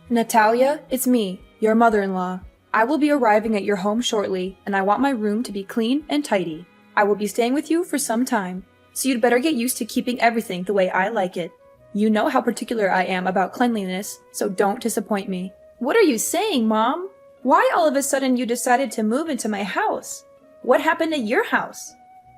Natalia, it's me, your mother-in-law. I will be arriving at your home shortly, and I want my room to be clean and tidy. I will be staying with you for some time, so you'd better get used to keeping everything the way I like it. You know how particular I am about cleanliness, so don't disappoint me. What are you saying, Mom? Why all of a sudden you decided to move into my house? What happened at your house?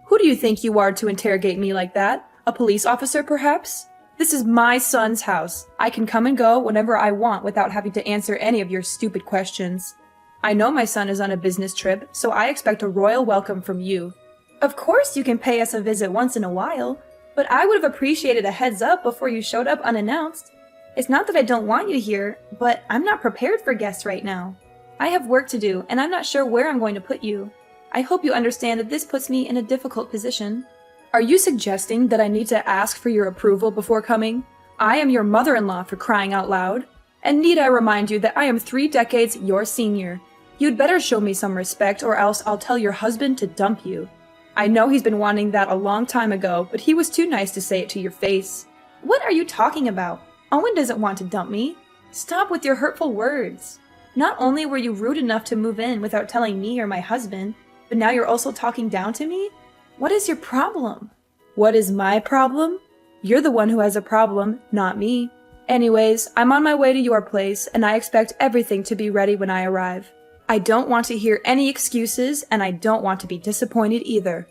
Who do you think you are to interrogate me like that? A police officer, perhaps? This is my son's house. I can come and go whenever I want without having to answer any of your stupid questions. I know my son is on a business trip, so I expect a royal welcome from you. Of course you can pay us a visit once in a while, but I would have appreciated a heads up before you showed up unannounced. It's not that I don't want you here, but I'm not prepared for guests right now. I have work to do, and I'm not sure where I'm going to put you. I hope you understand that this puts me in a difficult position. Are you suggesting that I need to ask for your approval before coming? I am your mother-in-law, for crying out loud. And need I remind you that I am 3 decades your senior. You'd better show me some respect, or else I'll tell your husband to dump you. I know he's been wanting that a long time ago, but he was too nice to say it to your face. What are you talking about? Owen doesn't want to dump me. Stop with your hurtful words. Not only were you rude enough to move in without telling me or my husband, but now you're also talking down to me? What is your problem? What is my problem? You're the one who has a problem, not me. Anyways, I'm on my way to your place, and I expect everything to be ready when I arrive. I don't want to hear any excuses, and I don't want to be disappointed either.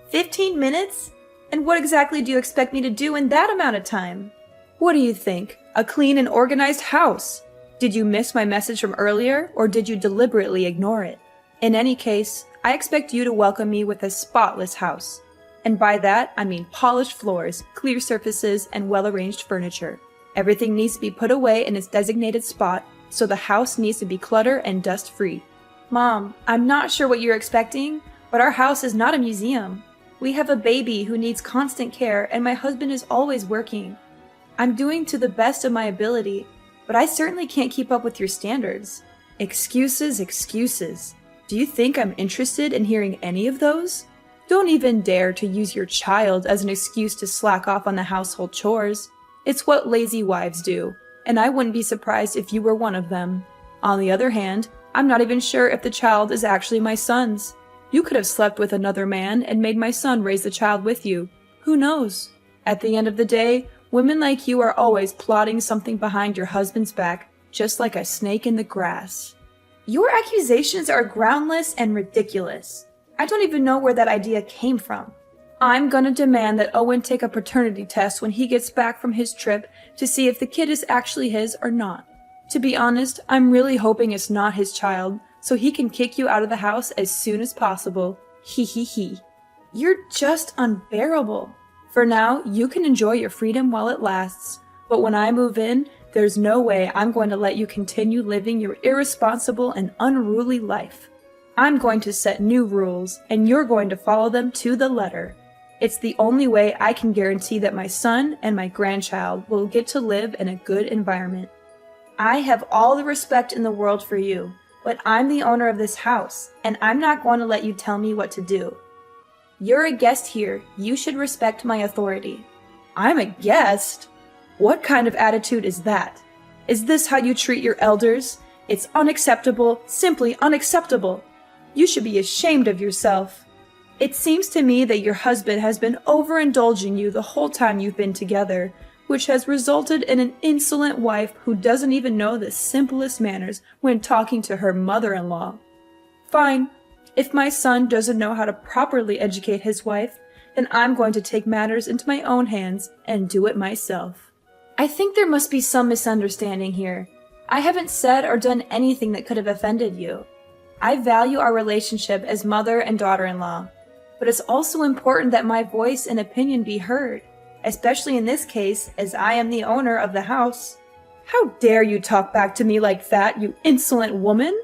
15 minutes? And what exactly do you expect me to do in that amount of time? What do you think? A clean and organized house? Did you miss my message from earlier, or did you deliberately ignore it? In any case, I expect you to welcome me with a spotless house. And by that, I mean polished floors, clear surfaces, and well-arranged furniture. Everything needs to be put away in its designated spot, so the house needs to be clutter and dust-free. Mom, I'm not sure what you're expecting, but our house is not a museum. We have a baby who needs constant care, and my husband is always working. I'm doing to the best of my ability, but I certainly can't keep up with your standards. Excuses, excuses. Do you think I'm interested in hearing any of those? Don't even dare to use your child as an excuse to slack off on the household chores. It's what lazy wives do, and I wouldn't be surprised if you were one of them. On the other hand, I'm not even sure if the child is actually my son's. You could have slept with another man and made my son raise the child with you. Who knows? At the end of the day, women like you are always plotting something behind your husband's back, just like a snake in the grass. Your accusations are groundless and ridiculous. I don't even know where that idea came from. I'm gonna demand that Owen take a paternity test when he gets back from his trip to see if the kid is actually his or not. To be honest, I'm really hoping it's not his child, so he can kick you out of the house as soon as possible. Hee hee hee. You're just unbearable. For now, you can enjoy your freedom while it lasts, but when I move in, there's no way I'm going to let you continue living your irresponsible and unruly life. I'm going to set new rules, and you're going to follow them to the letter. It's the only way I can guarantee that my son and my grandchild will get to live in a good environment. I have all the respect in the world for you, but I'm the owner of this house, and I'm not going to let you tell me what to do. You're a guest here. You should respect my authority. I'm a guest? What kind of attitude is that? Is this how you treat your elders? It's unacceptable, simply unacceptable. You should be ashamed of yourself. It seems to me that your husband has been overindulging you the whole time you've been together, which has resulted in an insolent wife who doesn't even know the simplest manners when talking to her mother-in-law. Fine. If my son doesn't know how to properly educate his wife, then I'm going to take matters into my own hands and do it myself. I think there must be some misunderstanding here. I haven't said or done anything that could have offended you. I value our relationship as mother and daughter-in-law, but it's also important that my voice and opinion be heard, especially in this case, as I am the owner of the house. How dare you talk back to me like that, you insolent woman?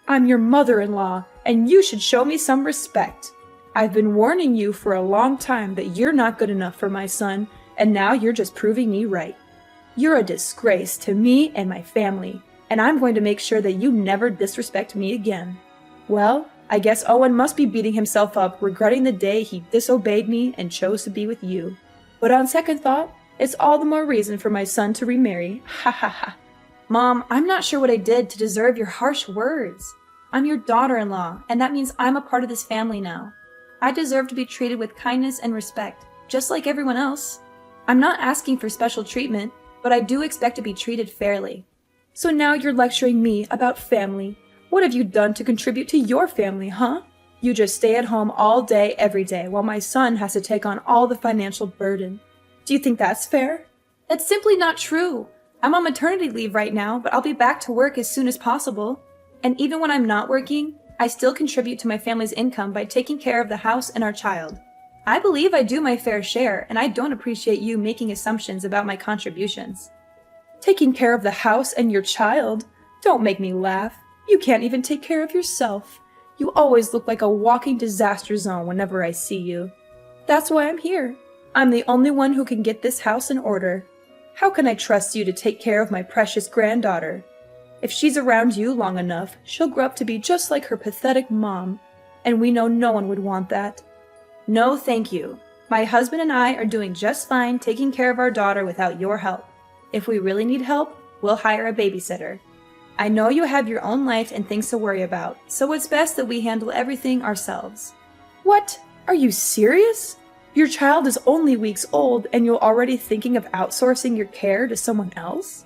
I'm your mother-in-law, and you should show me some respect. I've been warning you for a long time that you're not good enough for my son, and now you're just proving me right. You're a disgrace to me and my family, and I'm going to make sure that you never disrespect me again. Well, I guess Owen must be beating himself up, regretting the day he disobeyed me and chose to be with you. But on second thought, it's all the more reason for my son to remarry. Ha ha ha. Mom, I'm not sure what I did to deserve your harsh words. I'm your daughter-in-law, and that means I'm a part of this family now. I deserve to be treated with kindness and respect, just like everyone else. I'm not asking for special treatment, but I do expect to be treated fairly. So now you're lecturing me about family. What have you done to contribute to your family, huh? You just stay at home all day, every day, while my son has to take on all the financial burden. Do you think that's fair? That's simply not true. I'm on maternity leave right now, but I'll be back to work as soon as possible. And even when I'm not working, I still contribute to my family's income by taking care of the house and our child. I believe I do my fair share, and I don't appreciate you making assumptions about my contributions. Taking care of the house and your child? Don't make me laugh. You can't even take care of yourself. You always look like a walking disaster zone whenever I see you. That's why I'm here. I'm the only one who can get this house in order. How can I trust you to take care of my precious granddaughter? If she's around you long enough, she'll grow up to be just like her pathetic mom, and we know no one would want that. No, thank you. My husband and I are doing just fine taking care of our daughter without your help. If we really need help, we'll hire a babysitter. I know you have your own life and things to worry about, so it's best that we handle everything ourselves. What? Are you serious? Your child is only weeks old and you're already thinking of outsourcing your care to someone else?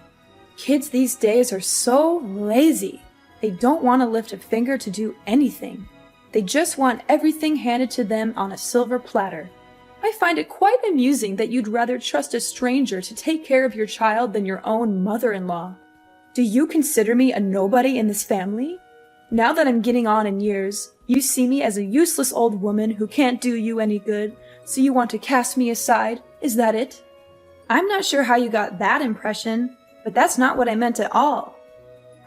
Kids these days are so lazy. They don't want to lift a finger to do anything. They just want everything handed to them on a silver platter. I find it quite amusing that you'd rather trust a stranger to take care of your child than your own mother-in-law. Do you consider me a nobody in this family? Now that I'm getting on in years, you see me as a useless old woman who can't do you any good, so you want to cast me aside? Is that it? I'm not sure how you got that impression, but that's not what I meant at all.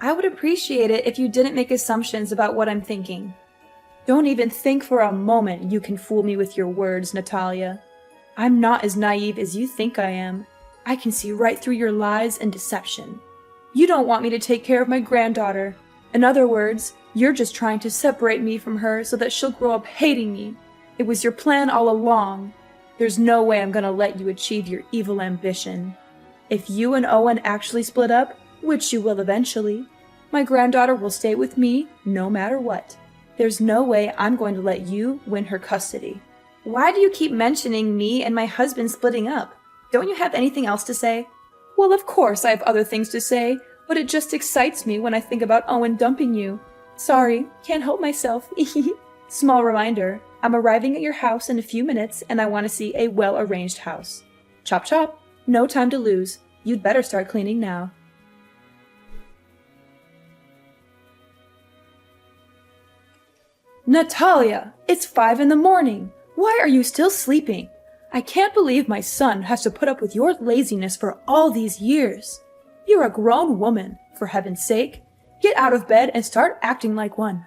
I would appreciate it if you didn't make assumptions about what I'm thinking. Don't even think for a moment you can fool me with your words, Natalia. I'm not as naive as you think I am. I can see right through your lies and deception. You don't want me to take care of my granddaughter. In other words, you're just trying to separate me from her so that she'll grow up hating me. It was your plan all along. There's no way I'm gonna let you achieve your evil ambition. If you and Owen actually split up, which you will eventually, my granddaughter will stay with me no matter what. There's no way I'm going to let you win her custody. Why do you keep mentioning me and my husband splitting up? Don't you have anything else to say? Well, of course I have other things to say, but it just excites me when I think about Owen dumping you. Sorry, can't help myself. Small reminder, I'm arriving at your house in a few minutes and I want to see a well-arranged house. Chop chop. No time to lose. You'd better start cleaning now. Natalia! It's 5 in the morning! Why are you still sleeping? I can't believe my son has to put up with your laziness for all these years. You're a grown woman, for heaven's sake. Get out of bed and start acting like one.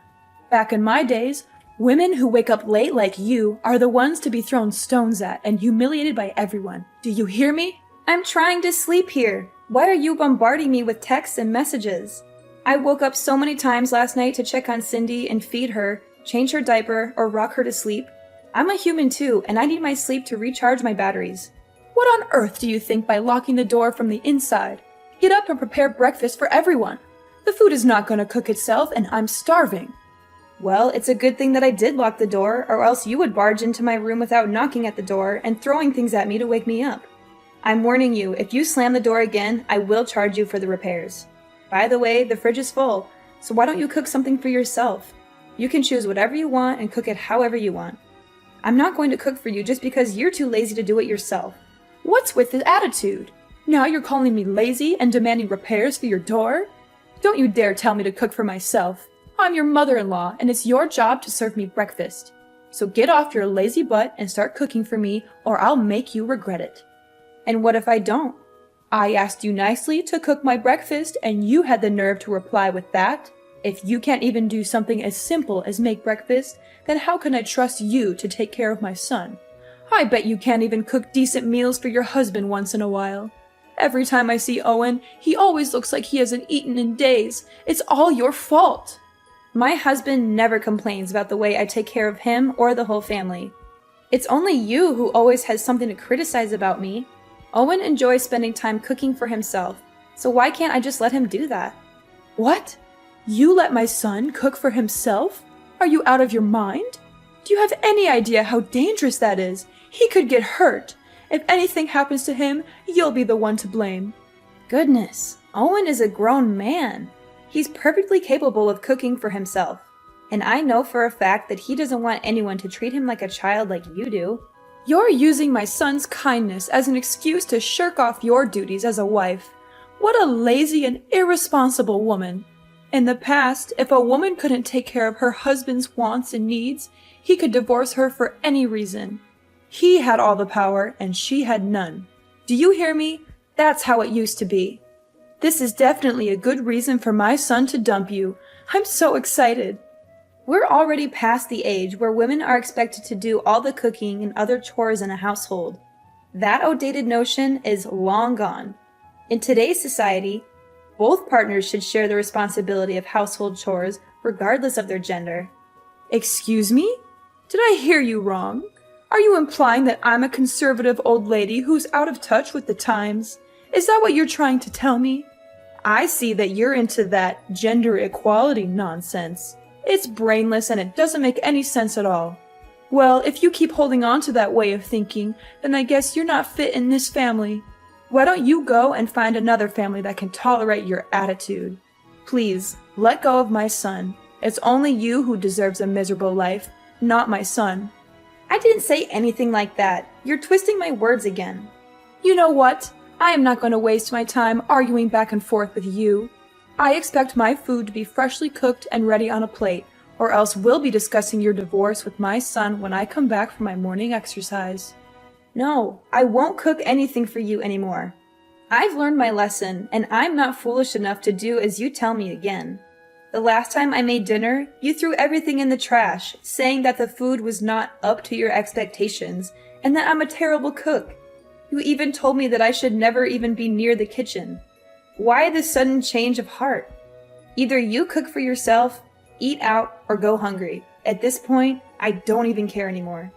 Back in my days, women who wake up late like you are the ones to be thrown stones at and humiliated by everyone. Do you hear me? I'm trying to sleep here. Why are you bombarding me with texts and messages? I woke up so many times last night to check on Cindy and feed her, change her diaper, or rock her to sleep. I'm a human too, and I need my sleep to recharge my batteries. What on earth do you think by locking the door from the inside? Get up and prepare breakfast for everyone. The food is not going to cook itself, and I'm starving. Well, it's a good thing that I did lock the door, or else you would barge into my room without knocking at the door and throwing things at me to wake me up. I'm warning you, if you slam the door again, I will charge you for the repairs. By the way, the fridge is full, so why don't you cook something for yourself? You can choose whatever you want and cook it however you want. I'm not going to cook for you just because you're too lazy to do it yourself. What's with this attitude? Now you're calling me lazy and demanding repairs for your door? Don't you dare tell me to cook for myself. I'm your mother-in-law, and it's your job to serve me breakfast. So get off your lazy butt and start cooking for me, or I'll make you regret it. And what if I don't? I asked you nicely to cook my breakfast, and you had the nerve to reply with that? If you can't even do something as simple as make breakfast, then how can I trust you to take care of my son? I bet you can't even cook decent meals for your husband once in a while. Every time I see Owen, he always looks like he hasn't eaten in days. It's all your fault. My husband never complains about the way I take care of him or the whole family. It's only you who always has something to criticize about me. Owen enjoys spending time cooking for himself. So why can't I just let him do that? What? You let my son cook for himself? Are you out of your mind? Do you have any idea how dangerous that is? He could get hurt. If anything happens to him, you'll be the one to blame. Goodness, Owen is a grown man. He's perfectly capable of cooking for himself. And I know for a fact that he doesn't want anyone to treat him like a child like you do. You're using my son's kindness as an excuse to shirk off your duties as a wife. What a lazy and irresponsible woman. In the past, if a woman couldn't take care of her husband's wants and needs, he could divorce her for any reason. He had all the power and she had none. Do you hear me? That's how it used to be. This is definitely a good reason for my son to dump you. I'm so excited. We're already past the age where women are expected to do all the cooking and other chores in a household. That outdated notion is long gone. In today's society, both partners should share the responsibility of household chores regardless of their gender. Excuse me? Did I hear you wrong? Are you implying that I'm a conservative old lady who's out of touch with the times? Is that what you're trying to tell me? I see that you're into that gender equality nonsense. It's brainless and it doesn't make any sense at all. Well, if you keep holding on to that way of thinking, then I guess you're not fit in this family. Why don't you go and find another family that can tolerate your attitude? Please, let go of my son. It's only you who deserves a miserable life, not my son. I didn't say anything like that. You're twisting my words again. You know what? I am not going to waste my time arguing back and forth with you. I expect my food to be freshly cooked and ready on a plate, or else we'll be discussing your divorce with my son when I come back from my morning exercise. No, I won't cook anything for you anymore. I've learned my lesson, and I'm not foolish enough to do as you tell me again. The last time I made dinner, you threw everything in the trash, saying that the food was not up to your expectations, and that I'm a terrible cook. You even told me that I should never even be near the kitchen. Why this sudden change of heart? Either you cook for yourself, eat out, or go hungry. At this point, I don't even care anymore.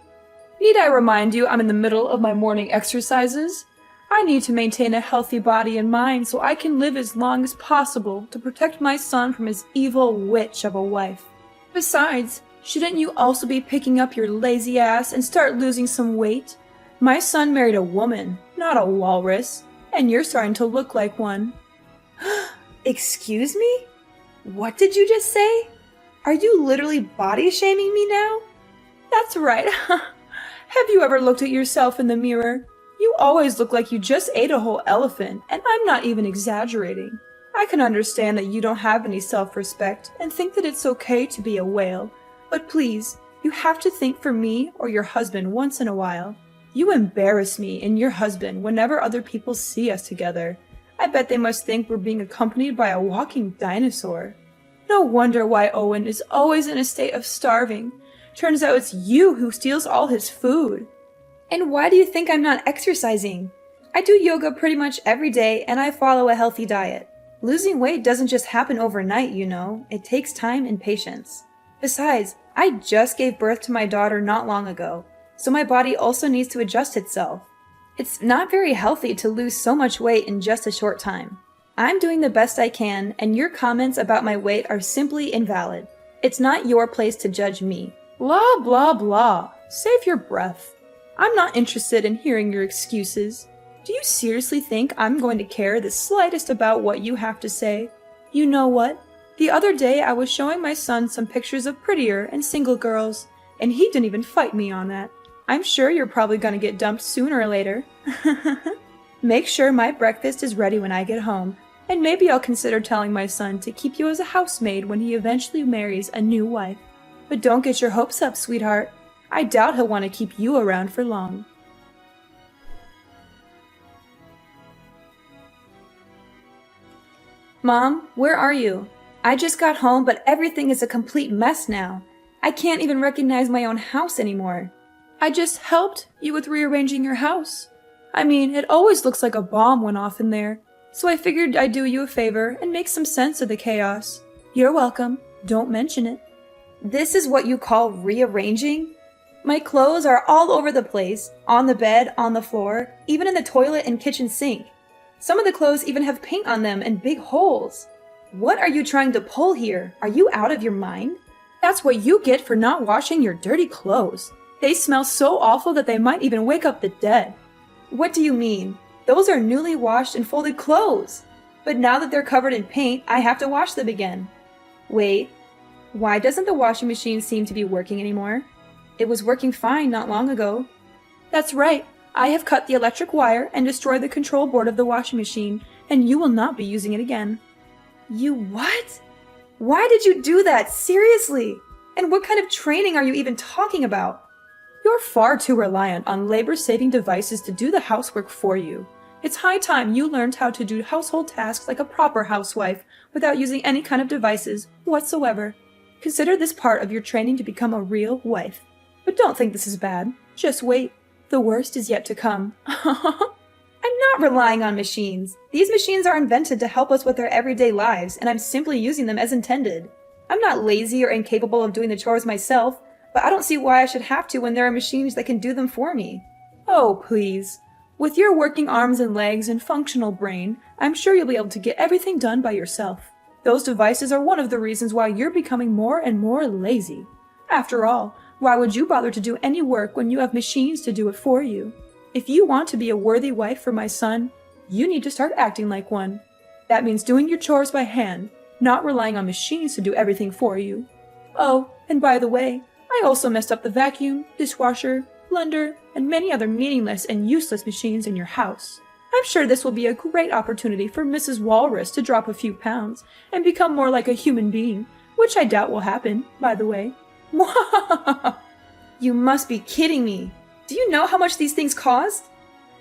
Need I remind you I'm in the middle of my morning exercises? I need to maintain a healthy body and mind so I can live as long as possible to protect my son from his evil witch of a wife. Besides, shouldn't you also be picking up your lazy ass and start losing some weight? My son married a woman, not a walrus, and you're starting to look like one. Excuse me? What did you just say? Are you literally body shaming me now? That's right. Have you ever looked at yourself in the mirror? You always look like you just ate a whole elephant, and I'm not even exaggerating. I can understand that you don't have any self-respect and think that it's okay to be a whale, but please, you have to think for me or your husband once in a while. You embarrass me and your husband whenever other people see us together. I bet they must think we're being accompanied by a walking dinosaur. No wonder why Owen is always in a state of starving. Turns out it's you who steals all his food. And why do you think I'm not exercising? I do yoga pretty much every day and I follow a healthy diet. Losing weight doesn't just happen overnight, you know. It takes time and patience. Besides, I just gave birth to my daughter not long ago, so my body also needs to adjust itself. It's not very healthy to lose so much weight in just a short time. I'm doing the best I can, and your comments about my weight are simply invalid. It's not your place to judge me. Blah, blah, blah. Save your breath. I'm not interested in hearing your excuses. Do you seriously think I'm going to care the slightest about what you have to say? You know what? The other day I was showing my son some pictures of prettier and single girls, and he didn't even fight me on that. I'm sure you're probably going to get dumped sooner or later. Make sure my breakfast is ready when I get home, and maybe I'll consider telling my son to keep you as a housemaid when he eventually marries a new wife. But don't get your hopes up, sweetheart. I doubt he'll want to keep you around for long. Mom, where are you? I just got home, but everything is a complete mess now. I can't even recognize my own house anymore. I just helped you with rearranging your house. I mean, it always looks like a bomb went off in there, so I figured I'd do you a favor and make some sense of the chaos. You're welcome. Don't mention it. This is what you call rearranging? My clothes are all over the place, on the bed, on the floor, even in the toilet and kitchen sink. Some of the clothes even have paint on them and big holes. What are you trying to pull here? Are you out of your mind? That's what you get for not washing your dirty clothes. They smell so awful that they might even wake up the dead. What do you mean? Those are newly washed and folded clothes. But now that they're covered in paint, I have to wash them again. Wait, why doesn't the washing machine seem to be working anymore? It was working fine not long ago. That's right. I have cut the electric wire and destroyed the control board of the washing machine, and you will not be using it again. You what? Why did you do that? Seriously? And what kind of training are you even talking about? You're far too reliant on labor-saving devices to do the housework for you. It's high time you learned how to do household tasks like a proper housewife without using any kind of devices whatsoever. Consider this part of your training to become a real wife. But don't think this is bad. Just wait. The worst is yet to come. I'm not relying on machines. These machines are invented to help us with our everyday lives, and I'm simply using them as intended. I'm not lazy or incapable of doing the chores myself, but I don't see why I should have to when there are machines that can do them for me. Oh, please. With your working arms and legs and functional brain, I'm sure you'll be able to get everything done by yourself. Those devices are one of the reasons why you're becoming more and more lazy. After all, why would you bother to do any work when you have machines to do it for you? If you want to be a worthy wife for my son, you need to start acting like one. That means doing your chores by hand, not relying on machines to do everything for you. Oh, and by the way, I also messed up the vacuum, dishwasher, blender, and many other meaningless and useless machines in your house. I'm sure this will be a great opportunity for Mrs. Walrus to drop a few pounds and become more like a human being, which I doubt will happen, by the way. You must be kidding me. Do you know how much these things cost?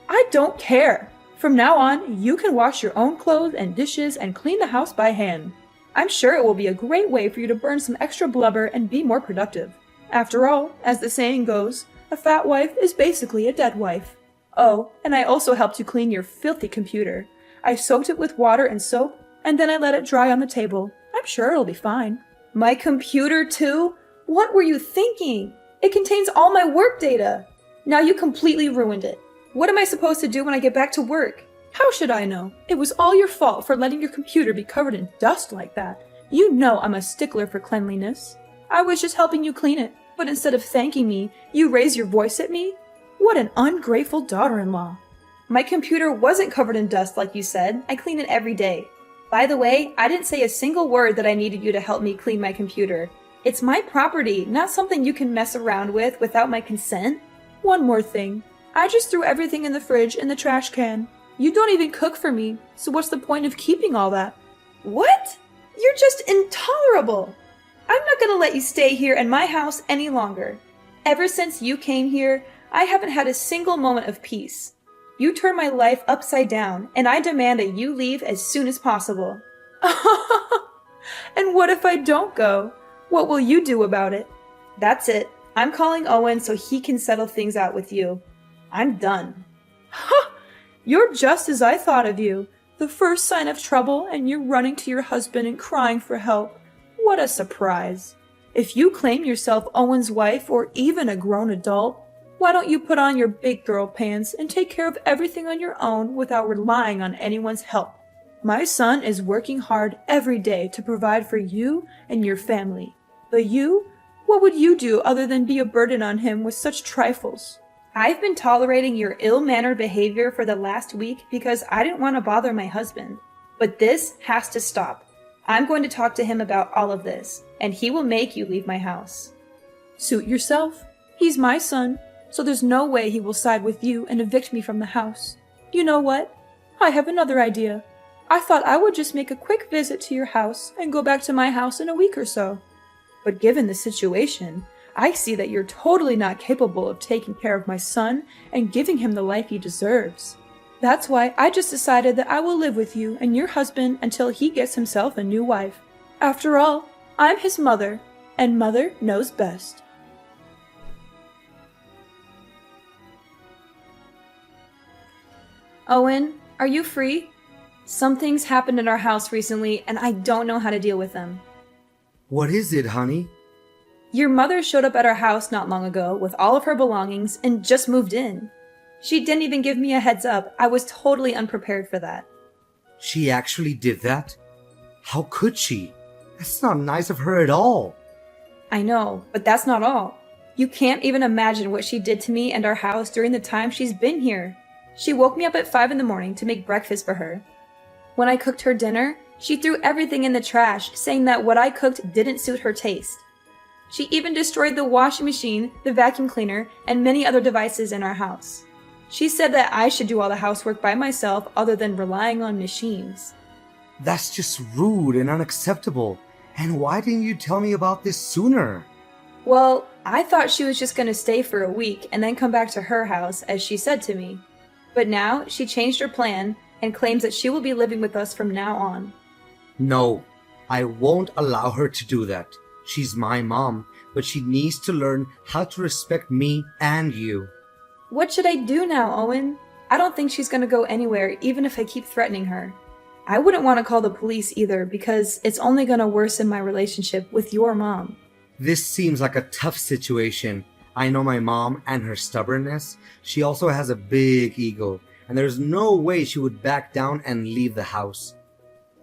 I don't care. From now on, you can wash your own clothes and dishes and clean the house by hand. I'm sure it will be a great way for you to burn some extra blubber and be more productive. After all, as the saying goes, a fat wife is basically a dead wife. Oh, and I also helped you clean your filthy computer. I soaked it with water and soap, and then I let it dry on the table. I'm sure it'll be fine. My computer too? What were you thinking? It contains all my work data. Now you completely ruined it. What am I supposed to do when I get back to work? How should I know? It was all your fault for letting your computer be covered in dust like that. You know I'm a stickler for cleanliness. I was just helping you clean it, but instead of thanking me, you raise your voice at me? What an ungrateful daughter-in-law. My computer wasn't covered in dust like you said. I clean it every day. By the way, I didn't say a single word that I needed you to help me clean my computer. It's my property, not something you can mess around with without my consent. One more thing. I just threw everything in the fridge and the trash can. You don't even cook for me, so what's the point of keeping all that? What? You're just intolerable. I'm not gonna let you stay here in my house any longer. Ever since you came here, I haven't had a single moment of peace. You turned my life upside down, and I demand that you leave as soon as possible. And what if I don't go? What will you do about it? That's it. I'm calling Owen so he can settle things out with you. I'm done. Ha! You're just as I thought of you. The first sign of trouble, and you're running to your husband and crying for help. What a surprise. If you claim yourself Owen's wife or even a grown adult, why don't you put on your big girl pants and take care of everything on your own without relying on anyone's help? My son is working hard every day to provide for you and your family. But you? What would you do other than be a burden on him with such trifles? I've been tolerating your ill-mannered behavior for the last week because I didn't want to bother my husband. But this has to stop. I'm going to talk to him about all of this, and he will make you leave my house. Suit yourself. He's my son, so there's no way he will side with you and evict me from the house. You know what? I have another idea. I thought I would just make a quick visit to your house and go back to my house in a week or so. But given the situation, I see that you're totally not capable of taking care of my son and giving him the life he deserves. That's why I just decided that I will live with you and your husband until he gets himself a new wife. After all, I'm his mother, and mother knows best. Owen, are you free? Some things happened in our house recently, and I don't know how to deal with them. What is it, honey? Your mother showed up at our house not long ago with all of her belongings and just moved in. She didn't even give me a heads up. I was totally unprepared for that. She actually did that? How could she? That's not nice of her at all. I know, but that's not all. You can't even imagine what she did to me and our house during the time she's been here. She woke me up at 5 in the morning to make breakfast for her. When I cooked her dinner, she threw everything in the trash, saying that what I cooked didn't suit her taste. She even destroyed the washing machine, the vacuum cleaner, and many other devices in our house. She said that I should do all the housework by myself other than relying on machines. That's just rude and unacceptable. And why didn't you tell me about this sooner? Well, I thought she was just going to stay for a week and then come back to her house, as she said to me. But now she changed her plan and claims that she will be living with us from now on. No, I won't allow her to do that. She's my mom, but she needs to learn how to respect me and you. What should I do now, Owen? I don't think she's going to go anywhere, even if I keep threatening her. I wouldn't want to call the police either, because it's only going to worsen my relationship with your mom. This seems like a tough situation. I know my mom and her stubbornness. She also has a big ego, and there's no way she would back down and leave the house.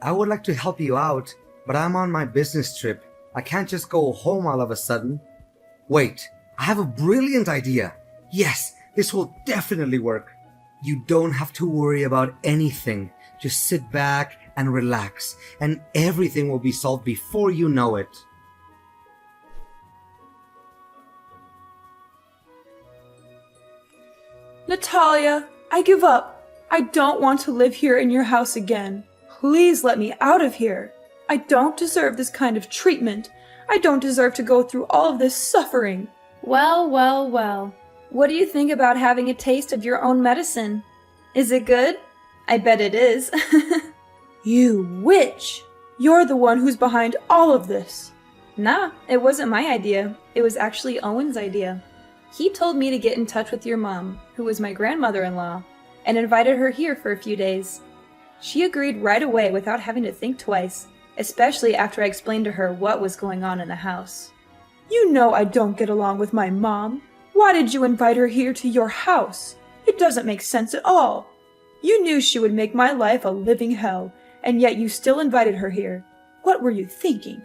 I would like to help you out, but I'm on my business trip. I can't just go home all of a sudden. Wait, I have a brilliant idea. Yes, this will definitely work. You don't have to worry about anything. Just sit back and relax, and everything will be solved before you know it. Natalia, I give up. I don't want to live here in your house again. Please let me out of here. I don't deserve this kind of treatment. I don't deserve to go through all of this suffering. Well, well, well. What do you think about having a taste of your own medicine? Is it good? I bet it is. You witch! You're the one who's behind all of this. Nah, it wasn't my idea. It was actually Owen's idea. He told me to get in touch with your mom, who was my grandmother-in-law, and invited her here for a few days. She agreed right away without having to think twice, especially after I explained to her what was going on in the house. You know I don't get along with my mom. Why did you invite her here to your house? It doesn't make sense at all. You knew she would make my life a living hell, and yet you still invited her here. What were you thinking?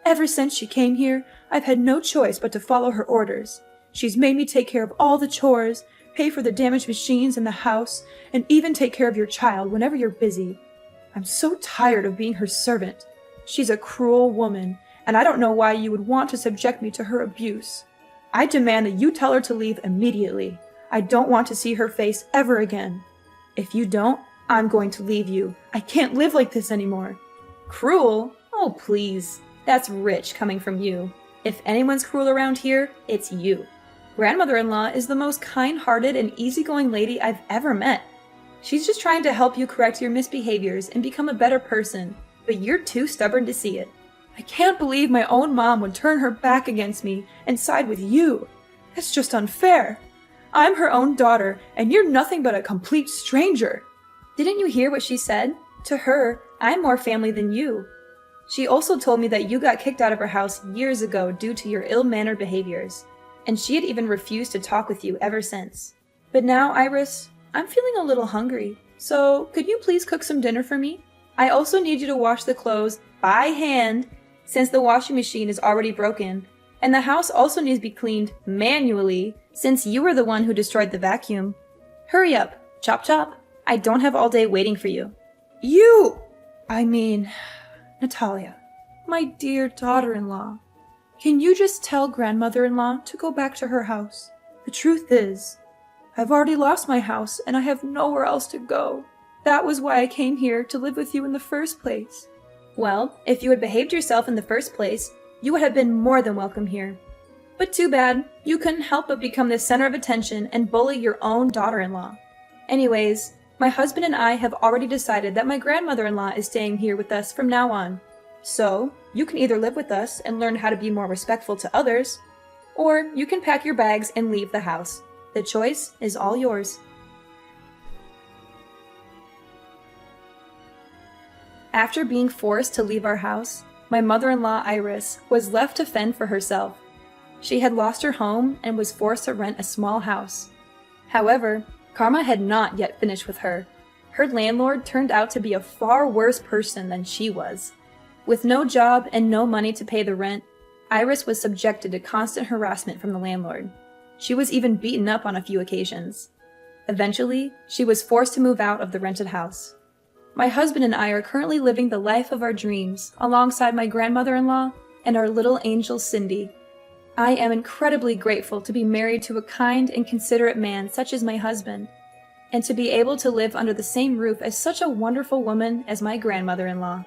Ever since she came here, I've had no choice but to follow her orders. She's made me take care of all the chores, pay for the damaged machines in the house, and even take care of your child whenever you're busy. I'm so tired of being her servant. She's a cruel woman, and I don't know why you would want to subject me to her abuse. I demand that you tell her to leave immediately. I don't want to see her face ever again. If you don't, I'm going to leave you. I can't live like this anymore. Cruel? Oh, please. That's rich coming from you. If anyone's cruel around here, it's you. Grandmother-in-law is the most kind-hearted and easygoing lady I've ever met. She's just trying to help you correct your misbehaviors and become a better person, but you're too stubborn to see it. I can't believe my own mom would turn her back against me and side with you. That's just unfair. I'm her own daughter, and you're nothing but a complete stranger. Didn't you hear what she said? To her, I'm more family than you. She also told me that you got kicked out of her house years ago due to your ill-mannered behaviors, and she had even refused to talk with you ever since. But now, Iris, I'm feeling a little hungry, so could you please cook some dinner for me? I also need you to wash the clothes by hand, since the washing machine is already broken, and the house also needs to be cleaned manually, since you were the one who destroyed the vacuum. Hurry up, chop chop. I don't have all day waiting for you. Natalia, my dear daughter-in-law, can you just tell grandmother-in-law to go back to her house? The truth is, I've already lost my house and I have nowhere else to go. That was why I came here to live with you in the first place. Well, if you had behaved yourself in the first place, you would have been more than welcome here. But too bad, you couldn't help but become the center of attention and bully your own daughter-in-law. Anyways, my husband and I have already decided that my grandmother-in-law is staying here with us from now on. So, you can either live with us and learn how to be more respectful to others, or you can pack your bags and leave the house. The choice is all yours. After being forced to leave our house, my mother-in-law Iris was left to fend for herself. She had lost her home and was forced to rent a small house. However, Karma had not yet finished with her. Her landlord turned out to be a far worse person than she was. With no job and no money to pay the rent, Iris was subjected to constant harassment from the landlord. She was even beaten up on a few occasions. Eventually, she was forced to move out of the rented house. My husband and I are currently living the life of our dreams alongside my grandmother-in-law and our little angel Cindy. I am incredibly grateful to be married to a kind and considerate man such as my husband, and to be able to live under the same roof as such a wonderful woman as my grandmother-in-law.